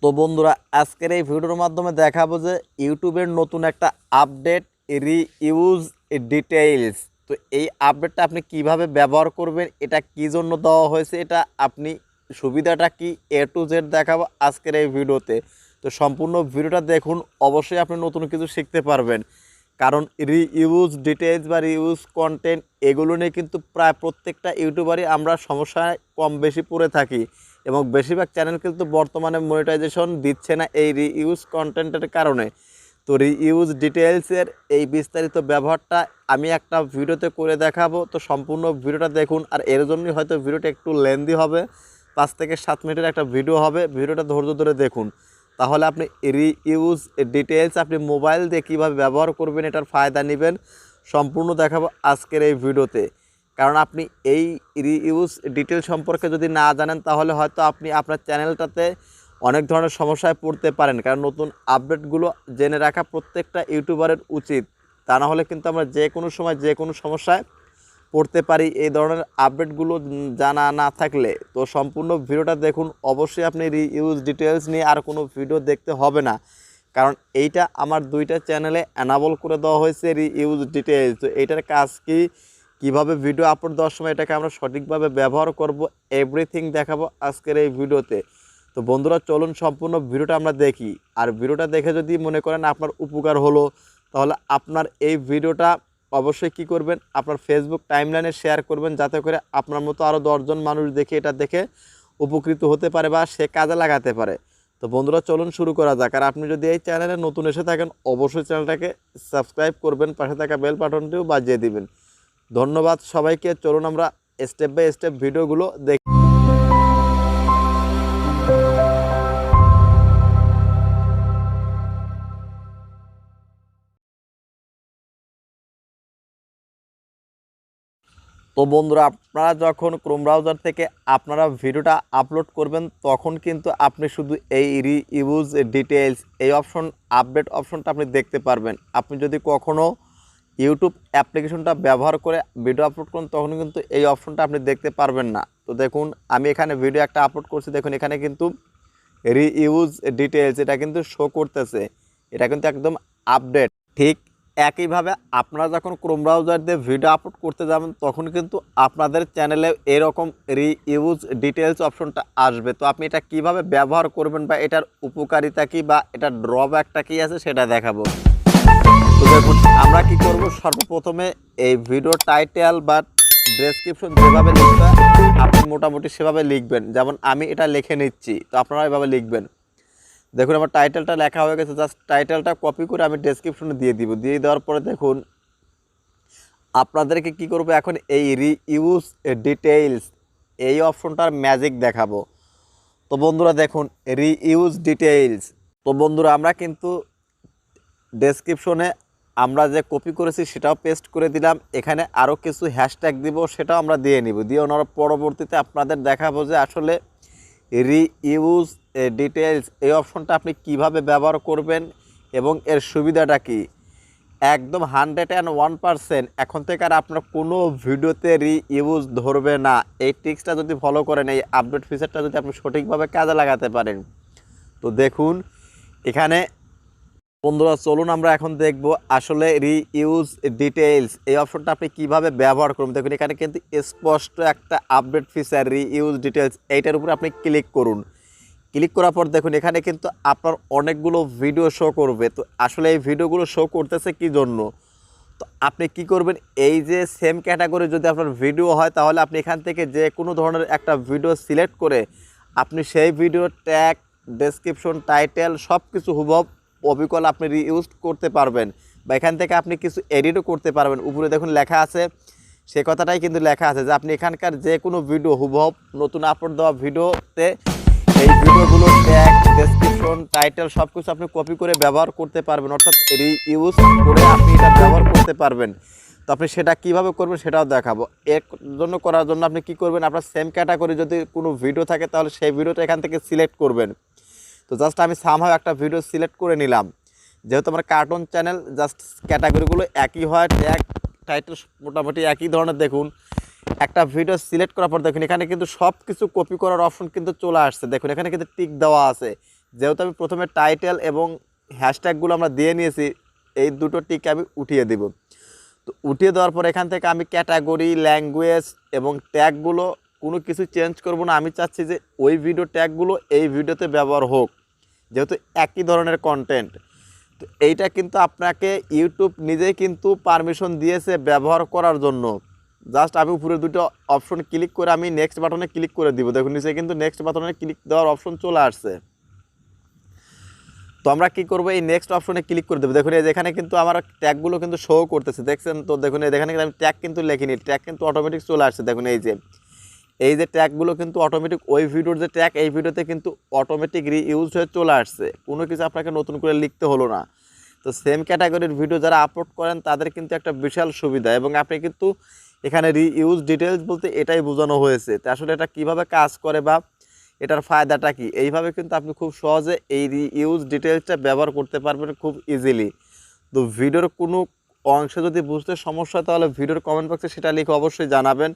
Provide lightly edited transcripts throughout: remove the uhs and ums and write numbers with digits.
তো বন্ধুরা আজকের এই ভিডিওর মাধ্যমে দেখাবো যে ইউটিউবের নতুন একটা আপডেট রিইউজ ডিটেইলস। তো এই আপডেটটা আপনি কিভাবে ব্যবহার করবেন, এটা কি জন্য দেওয়া হয়েছে, এটা আপনি সুবিধাটা কি এ টু জেড দেখাবো আজকের এই ভিডিওতে। তো সম্পূর্ণ ভিডিওটা দেখুন, অবশ্যই আপনি নতুন কিছু শিখতে পারবেন। কারণ রিইউজ ডিটেইলস বা রিইউজ কন্টেন্ট এগুলো নিয়ে কিন্তু প্রায় প্রত্যেকটা ইউটিউবারই আমরা সমস্যায় কম বেশি পড়ে থাকি এবং বেশিরভাগ চ্যানেল কিন্তু বর্তমানে মনিটাইজেশন দিচ্ছে না এই রিইউজ কন্টেন্টের কারণে। তো রিইউজ ডিটেইলসের এই বিস্তারিত ব্যবহারটা আমি একটা ভিডিওতে করে দেখাবো। তো সম্পূর্ণ ভিডিওটা দেখুন, আর এর জন্যই হয়তো ভিডিওটা একটু লেন্দি হবে, 5 থেকে 7 মিনিটের একটা ভিডিও হবে। ভিডিওটা ধৈর্য ধরে দেখুন, তাহলে আপনি রিইউজ ডিটেইলস আপনি মোবাইল দিয়ে কীভাবে ব্যবহার করবেন এটার ফায়দা নেবেন, সম্পূর্ণ দেখাবো আজকের এই ভিডিওতে। কারণ আপনি এই রিইউজ ডিটেল সম্পর্কে যদি না জানেন তাহলে হয়তো আপনি আপনার চ্যানেলটাতে অনেক ধরনের সমস্যায় পড়তে পারেন। কারণ নতুন আপডেটগুলো জেনে রাখা প্রত্যেকটা ইউটিউবারের উচিত, তা না হলে কিন্তু আমরা যে কোনো সময় যে কোনো সমস্যায় পড়তে পারি এই ধরনের আপডেটগুলো জানা না থাকলে। তো সম্পূর্ণ ভিডিওটা দেখুন, অবশ্যই আপনি রিইউজ ডিটেলস নিয়ে আর কোনো ভিডিও দেখতে হবে না, কারণ এইটা আমার 2টা চ্যানেলে অ্যানাবল করে দেওয়া হয়েছে রিইউজ ডিটেলস। তো এইটার কাজ কি, কিভাবে ভিডিও আপলোড দেওয়ার সময় এটাকে আমরা সঠিকভাবে ব্যবহার করব, এভরিথিং দেখাবো আজকের এই ভিডিওতে। তো বন্ধুরা চলুন সম্পূর্ণ ভিডিওটা আমরা দেখি। আর ভিডিওটা দেখে যদি মনে করেন আপনার উপকার হলো, তাহলে আপনার এই ভিডিওটা অবশ্যই কি করবেন, আপনার ফেসবুক টাইমলাইনে শেয়ার করবেন, যাতে করে আপনার মতো আরও 10 জন মানুষ দেখে এটা দেখে উপকৃত হতে পারে বা সে কাজে লাগাতে পারে। তো বন্ধুরা চলুন শুরু করা যাক। আর আপনি যদি এই চ্যানেলে নতুন এসে থাকেন অবশ্যই চ্যানেলটাকে সাবস্ক্রাইব করবেন, পাশে থাকা বেল বাটনটিও বাজিয়ে দিবেন। ধন্যবাদ সবাইকে। চলুন আমরা স্টেপ বাই স্টেপ ভিডিওগুলো দেখি। তো বন্ধুরা আপনারা যখন ক্রোম ব্রাউজার থেকে আপনারা ভিডিওটা আপলোড করবেন তখন কিন্তু আপনি শুধু এই রিইউজ ডিটেইলস এই অপশন, আপডেট অপশনটা আপনি দেখতে পারবেন। আপনি যদি কখনও ইউটিউব অ্যাপ্লিকেশনটা ব্যবহার করে ভিডিও আপলোড করুন তখন কিন্তু এই অপশনটা আপনি দেখতে পারবেন না। তো দেখুন আমি এখানে ভিডিও একটা আপলোড করছি, দেখুন এখানে কিন্তু রিইউজ ডিটেইলস এটা কিন্তু শো করতেছে, এটা কিন্তু একদম আপডেট। ঠিক একইভাবে আপনারা যখন ক্রোম ব্রাউজার দিয়ে ভিডিও আপলোড করতে যাবেন তখন কিন্তু আপনাদের চ্যানেলে এরকম রিইউজ ডিটেইলস অপশনটা আসবে। তো আপনি এটা কিভাবে ব্যবহার করবেন বা এটার উপকারিতা কী বা এটার ড্রব্যাকটা কী আছে সেটা দেখাবো। তো দেখুন আমরা কি করব, সর্বপ্রথমে এই ভিডিও টাইটেল বা ডেসক্রিপশন যেভাবে লিখবে আপনি মোটামুটি সেভাবে লিখবেন, যেমন আমি এটা লিখে নিচ্ছি, তো আপনারা এভাবে লিখবেন। দেখুন আমার টাইটেলটা লেখা হয়ে গেছে, জাস্ট টাইটেলটা কপি করে আমি ডেসক্রিপশনে দিয়ে দিব। দিয়ে দেওয়ার পরে দেখুন আপনাদেরকে কি করব, এখন এই রিইউজ ডিটেইলস এই অপশনটার ম্যাজিক দেখাবো। তো বন্ধুরা দেখুন রিইউজ ডিটেইলস। তো বন্ধুরা আমরা কিন্তু ডেসক্রিপশনে আমরা যে কপি করেছি সেটাও পেস্ট করে দিলাম, এখানে আরও কিছু হ্যাশট্যাগ দিব সেটাও আমরা দিয়ে নিব। দিয়ে ওনারা পরবর্তীতে আপনাদের দেখাবো যে আসলে রিইউজ ডিটেইলস এই অপশনটা আপনি কিভাবে ব্যবহার করবেন এবং এর সুবিধাটা কি। একদম 101% এখন থেকে আর আপনার কোনো ভিডিওতে রিইউজ ধরবে না। এই ট্রিক্সটা যদি ফলো করেন, এই আপডেট ফিচারটা যদি আপনি সঠিকভাবে কাজে লাগাতে পারেন। তো দেখুন এখানে বন্ধুরা চলুন আমরা এখন দেখব আসলে রিইউজ ডিটেইলস এই অপশনটা আপনি কিভাবে ব্যবহার করুন। দেখুন এখানে কিন্তু স্পষ্ট একটা আপডেট ফিচার রিইউজ ডিটেইলস, এইটার উপরে আপনি ক্লিক করুন। ক্লিক করার পর দেখুন এখানে কিন্তু আপনার অনেকগুলো ভিডিও শো করবে। তো আসলে এই ভিডিওগুলো শো করতেছে কি জন্য, তো আপনি কি করবেন, এই যে সেম ক্যাটাগরি যদি আপনার ভিডিও হয় তাহলে আপনি এখান থেকে যে কোনো ধরনের একটা ভিডিও সিলেক্ট করে আপনি সেই ভিডিও ট্যাগ, ডেসক্রিপশন, টাইটেল সব কিছু হুবহু অবিকল আপনি রিইউজ করতে পারবেন বা এখান থেকে আপনি কিছু এডিটও করতে পারবেন। উপরে দেখুন লেখা আছে, সে কথাটাই কিন্তু লেখা আছে যে আপনি এখানকার যে কোনো ভিডিও হুবহু নতুন আপলোড দেওয়া ভিডিওতে এই ভিডিওগুলো ট্যাগ, ডেসক্রিপশন, টাইটেল সব কিছু আপনি কপি করে ব্যবহার করতে পারবেন, অর্থাৎ রিইউজ করে আপনি এটা ব্যবহার করতে পারবেন। তো আপনি সেটা কিভাবে করবেন সেটাও দেখাবো। এর জন্য করার জন্য আপনি কি করবেন, আপনার সেম ক্যাটাগরি যদি কোনো ভিডিও থাকে তাহলে সেই ভিডিওটা এখান থেকে সিলেক্ট করবেন। তো জাস্ট আমি সামহাও একটা ভিডিও সিলেক্ট করে নিলাম, যেহেতু আমার কার্টুন চ্যানেল জাস্ট ক্যাটাগরিগুলো একই হয়, ট্যাগ, টাইটেল মোটামুটি একই ধরনের। দেখুন একটা ভিডিও সিলেক্ট করার পর দেখুন এখানে কিন্তু সব কিছু কপি করার অপশন কিন্তু চলে আসছে। দেখুন এখানে কিন্তু টিক দেওয়া আছে, যেহেতু আমি প্রথমে টাইটেল এবং হ্যাশট্যাগুলো আমরা দিয়ে নিয়েছি, এই দুটো টিক আমি উঠিয়ে দিব। তো উঠিয়ে দেওয়ার পর এখান থেকে আমি ক্যাটাগরি, ল্যাঙ্গুয়েজ এবং ট্যাগগুলো কোনো কিছু চেঞ্জ করব না। আমি চাচ্ছি যে ওই ভিডিও ট্যাগগুলো এই ভিডিওতে ব্যবহার হোক, যেহেতু একই ধরনের কন্টেন্ট। তো এইটা কিন্তু আপনাকে ইউটিউব নিজেই কিন্তু পারমিশন দিয়েছে ব্যবহার করার জন্য। জাস্ট আমি উপরে দুটো অপশন ক্লিক করে আমি নেক্সট বাটনে ক্লিক করে দিব। দেখুন নিচে কিন্তু নেক্সট বাটনে ক্লিক দেওয়ার অপশন চলে আসছে। তো আমরা কী করবো, এই নেক্সট অপশনে ক্লিক করে দেবো। দেখুন এই যেখানে কিন্তু আমার ট্যাগগুলো কিন্তু শো করতেছে, দেখছেন তো? দেখুন এখানে কিন্তু আমি ট্যাগ কিন্তু লিখিনি, ট্যাগ কিন্তু অটোমেটিক চলে আসছে। দেখুন এই যে ট্যাগগুলো কিন্তু অটোমেটিক ওই ভিডিওর যে ট্যাগ, এই ভিডিওতে কিন্তু অটোমেটিক রিইউজ হয়ে চলে আসছে, কোনো কিছু আপনাকে নতুন করে লিখতে হলো না। তো সেম ক্যাটাগরির ভিডিও যারা আপলোড করেন তাদের কিন্তু একটা বিশাল সুবিধা, এবং আপনি কিন্তু এখানে রিইউজ ডিটেলস বলতে এটাই বোঝানো হয়েছে। তো আসলে এটা কিভাবে কাজ করে বা এটার ফায়দাটা কি, এইভাবে কিন্তু আপনি খুব সহজে এই রিইউজ ডিটেলসটা ব্যবহার করতে পারবেন খুব ইজিলি। তো ভিডিওর কোনো অংশে যদি বুঝতে সমস্যা হয় তাহলে ভিডিওর কমেন্ট বক্সে সেটা লিখে অবশ্যই জানাবেন,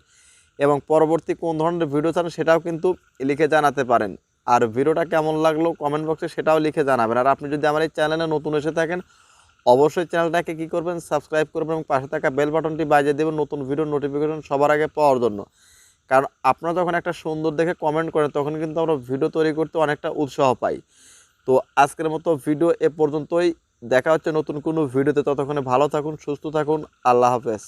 এবং পরবর্তী কোন ধরনের ভিডিও চান সেটাও কিন্তু লিখে জানাতে পারেন। আর ভিডিওটা কেমন লাগলো কমেন্ট বক্সে সেটাও লিখে জানাবেন। আর আপনি যদি আমার এই চ্যানেলে নতুন এসে থাকেন অবশ্যই চ্যানেলটাকে কী করবেন, সাবস্ক্রাইব করবেন এবং পাশে থাকা বেল বাটনটি বাজিয়ে দেবেন নতুন ভিডিওর নোটিফিকেশন সবার আগে পাওয়ার জন্য। কারণ আপনারা যখন একটা সুন্দর দেখে কমেন্ট করেন তখন কিন্তু আমরা ভিডিও তৈরি করতে অনেকটা উৎসাহ পাই। তো আজকের মতো ভিডিও এ পর্যন্তই, দেখা হচ্ছে নতুন কোনো ভিডিওতে। ততক্ষণে ভালো থাকুন, সুস্থ থাকুন, আল্লাহ হাফেজ।